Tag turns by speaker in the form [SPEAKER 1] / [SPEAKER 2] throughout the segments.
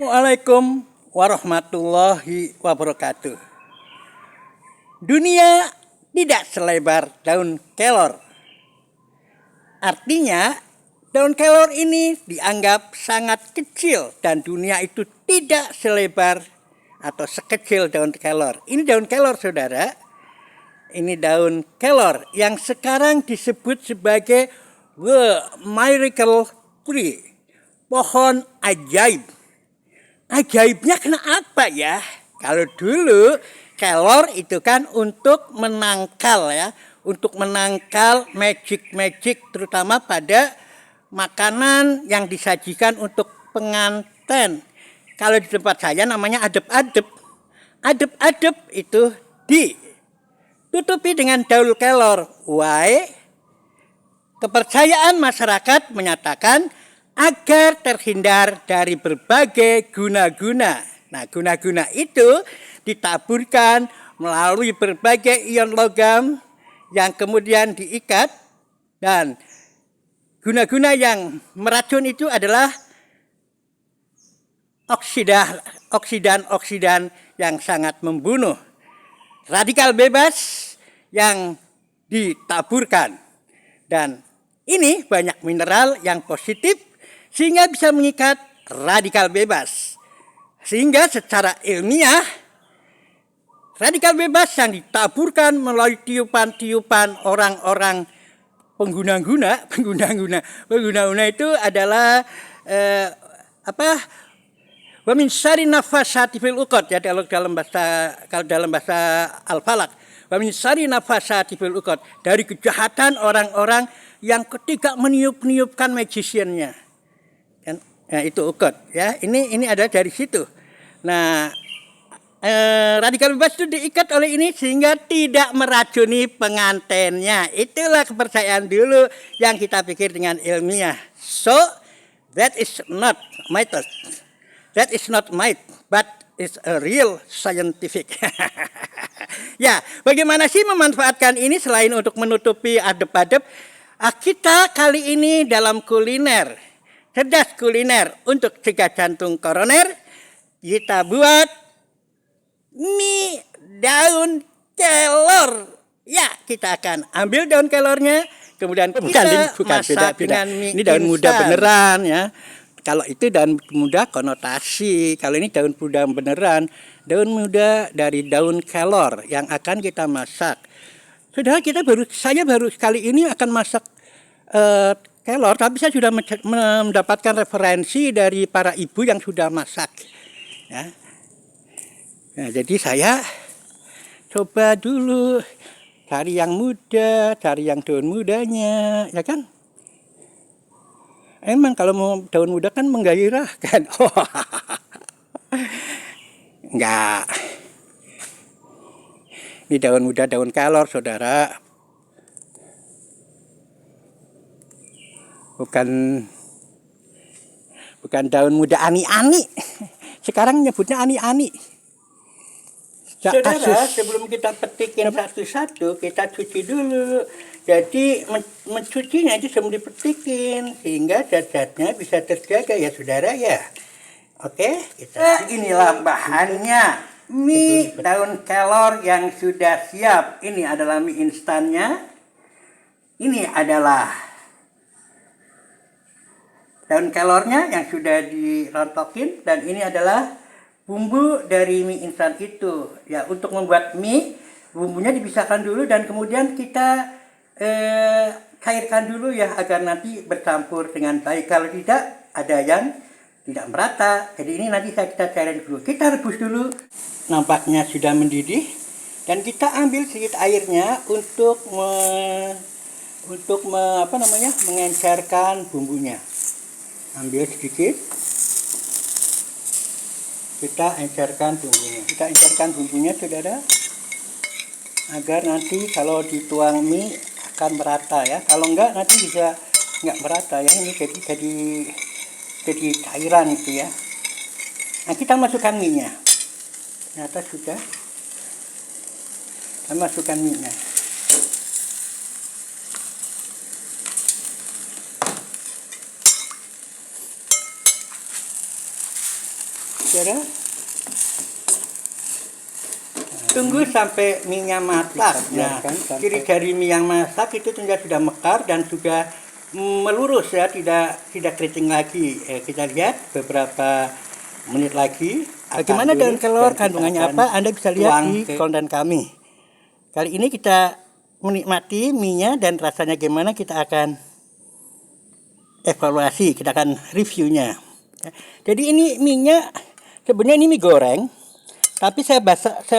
[SPEAKER 1] Assalamualaikum warahmatullahi wabarakatuh. Dunia tidak selebar daun kelor. Artinya, daun kelor ini dianggap sangat kecil dan dunia itu tidak selebar atau sekecil daun kelor. Ini daun kelor, saudara. Ini daun kelor yang sekarang disebut sebagai the miracle tree, pohon ajaib. Ajaibnya kenapa ya? Kalau dulu kelor itu kan untuk menangkal ya, untuk menangkal magic terutama pada makanan yang disajikan untuk pengantin. Kalau di tempat saya namanya adep-adep. Adep-adep itu ditutupi dengan daun kelor. Why? Kepercayaan masyarakat menyatakan agar terhindar dari berbagai guna-guna. Nah, guna-guna itu ditaburkan melalui berbagai ion logam yang kemudian diikat, dan guna-guna yang meracun itu adalah oksidan yang sangat membunuh. Radikal bebas yang ditaburkan. Dan ini banyak mineral yang positif sehingga bisa mengikat radikal bebas. Sehingga secara ilmiah, radikal bebas yang ditaburkan melalui tiupan-tiupan orang-orang pengguna-guna itu adalah wa min syarri nafasati fil uqad ya, dalam bahasa Al-Falaq. Wa min syarri nafasati fil uqad, dari kejahatan orang-orang yang ketika meniup-niupkan magiciannya. Nah, itu ukot ya. Ini ada dari situ. Nah, radikal bebas itu diikat oleh ini sehingga tidak meracuni pengantinnya. Itulah kepercayaan dulu yang kita pikir dengan ilmiah. So that is not myth. That is not myth, but it's a real scientific. Ya, bagaimana sih memanfaatkan ini selain untuk menutupi adep-adep? Kita kali ini dalam kuliner. Cerdas kuliner untuk cegah jantung koroner, kita buat mie daun kelor. Ya, kita akan ambil daun kelornya, kemudian kita masak dengan mie ini daun muda instan. beneran ya. Kalau itu daun muda konotasi, kalau ini daun muda beneran, daun muda dari daun kelor yang akan kita masak. Saudara, saya baru kali ini akan masak kelor, tapi saya sudah mendapatkan referensi dari para ibu yang sudah masak. Ya. Nah, jadi saya coba dulu cari yang muda, cari yang daun mudanya, ya kan? Emang kalau mau daun muda kan menggairahkan. Enggak. Ini daun muda, daun kelor, saudara. Bukan daun muda ani-ani. Sekarang nyebutnya ani-ani. Saudara, sebelum kita petikin satu-satu, kita cuci dulu. Jadi mencucinya itu sebelum dipetikin, sehingga zat-zatnya bisa terjaga ya saudara ya. Oke, inilah bahannya. Mie daun kelor yang sudah siap. Ini adalah mie instannya. Ini adalah daun kelornya yang sudah dirontokin, dan ini adalah bumbu dari mie instan itu. Ya, untuk membuat mie, bumbunya dipisahkan dulu dan kemudian kita cairkan dulu ya, agar nanti bercampur dengan baik. Kalau tidak, ada yang tidak merata. Jadi ini nanti kita cairin dulu. Kita rebus dulu. Nampaknya sudah mendidih, dan kita ambil sedikit airnya untuk mengencerkan bumbunya. Ambil sedikit, kita encerkan bumbunya saudara, agar nanti kalau dituang mie akan merata ya. Kalau enggak nanti bisa enggak merata ya. Ini jadi cairan itu ya. Nah, kita masukkan mie nya. Ternyata sudah. Kita masukkan mie nya. saudara. Tunggu sampai mie-nya masak. Nah, ciri dari mie yang masak itu ternyata sudah mekar dan sudah melurus ya, tidak keriting lagi. Kita lihat beberapa menit lagi. Bagaimana daun kelor, kandungannya apa? Anda bisa lihat di konten kami. Kali ini kita menikmati mie-nya dan rasanya gimana, kita akan evaluasi, kita akan reviewnya. Jadi ini mie-nya sebenarnya ini mie goreng. Tapi saya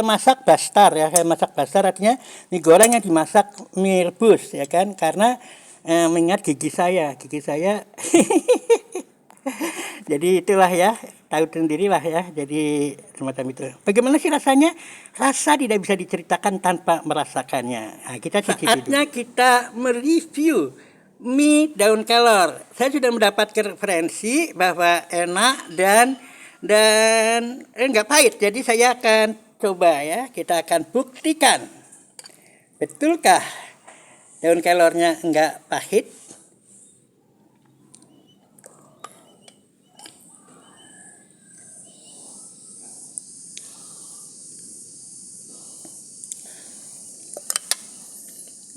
[SPEAKER 1] masak bastar ya, saya masak bastar artinya mie goreng yang dimasak mie rebus ya kan, karena mengingat gigi saya jadi itulah ya, tahu sendirilah ya, jadi semacam itu. Bagaimana sih rasanya? Rasa tidak bisa diceritakan tanpa merasakannya. Nah, kita cicipi dulu. Saatnya kita mereview mie daun kelor. Saya sudah mendapatkan referensi bahwa enak dan nggak pahit, jadi saya akan coba ya, kita akan buktikan betulkah daun kelornya nggak pahit.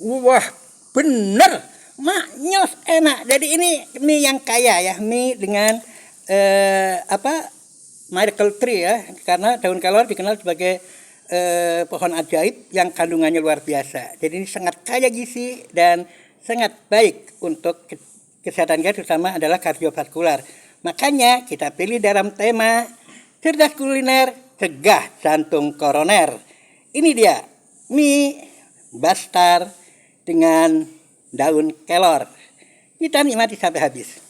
[SPEAKER 1] Wah, bener, maknyos, enak. Jadi ini mie yang kaya ya, mie dengan miracle tree ya, karena daun kelor dikenal sebagai pohon ajaib yang kandungannya luar biasa. Jadi ini sangat kaya gizi dan sangat baik untuk kesehatan kita, terutama adalah kardiovaskular. Makanya kita pilih dalam tema cerdas kuliner, cegah jantung koroner. Ini dia mie bastar dengan daun kelor. Kita nikmati sampai habis.